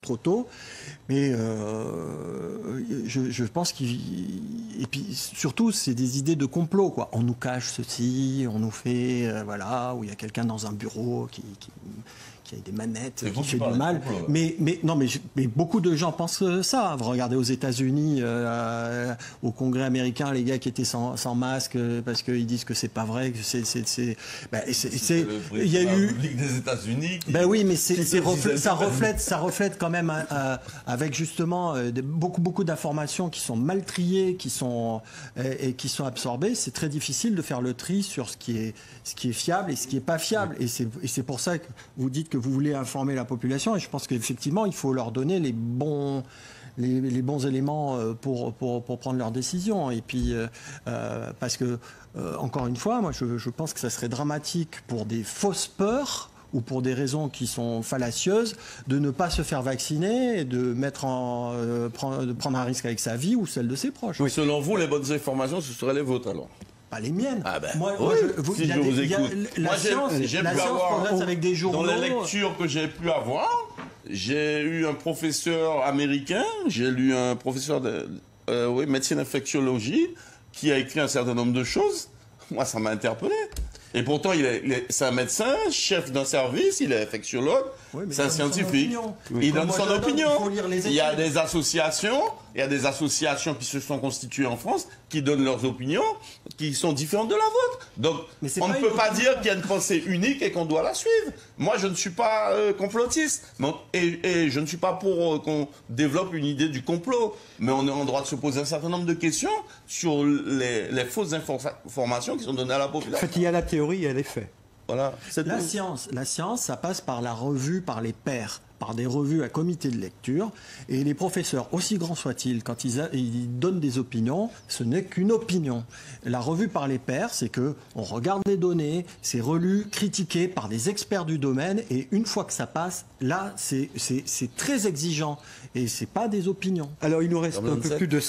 trop tôt. Mais je pense et puis surtout, c'est des idées de complot, quoi. On nous cache ceci, on nous fait, voilà, où il y a quelqu'un dans un bureau qui a des manettes, qui fait du mal. Mais beaucoup de gens pensent ça. Vous regardez aux États-Unis, au Congrès américain, les gars qui étaient sans masque parce qu'ils disent que c'est pas vrai, que il y a eu des États-Unis. Ben oui, mais ça reflète quand même avec justement beaucoup d'informations qui sont mal triées, qui sont absorbées. C'est très difficile de faire le tri sur ce qui est fiable et ce qui est pas fiable. Et c'est pour ça que vous dites que vous voulez informer la population. Et je pense qu'effectivement, il faut leur donner les bons éléments pour prendre leurs décisions. Et puis, parce que, encore une fois, moi, je pense que ça serait dramatique pour des fausses peurs ou pour des raisons qui sont fallacieuses, de ne pas se faire vacciner et de prendre un risque avec sa vie ou celle de ses proches. Oui. Selon vous, les bonnes informations, ce seraient les vôtres, alors? Pas les miennes. Ah ben, si je vous écoute. La science progresse avec des journaux. Dans les lectures que j'ai pu avoir, j'ai eu un professeur américain, j'ai lu un professeur de médecine infectiologie qui a écrit un certain nombre de choses. Moi, ça m'a interpellé. Et pourtant, c'est un médecin, chef d'un service, il est infectiologue, c'est un scientifique. Il donne son opinion. Il y a des associations, qui se sont constituées en France, qui donnent leurs opinions, qui sont différentes de la vôtre. Donc, on ne peut pas dire qu'il y a une pensée unique et qu'on doit la suivre. Moi, je ne suis pas complotiste. Et je ne suis pas pour qu'on développe une idée du complot. Mais on est en droit de se poser un certain nombre de questions sur les fausses informations qui sont données à la population. En fait, il y a la théorie et les faits. Voilà. La science, ça passe par la revue, par les pairs, par des revues à comité de lecture. Et les professeurs, aussi grands soient-ils, quand ils donnent des opinions, ce n'est qu'une opinion. La revue par les pairs, c'est que on regarde les données, c'est relu, critiqué par des experts du domaine, et une fois que ça passe, là, c'est très exigeant. Et c'est pas des opinions. Alors, il nous reste un peu plus de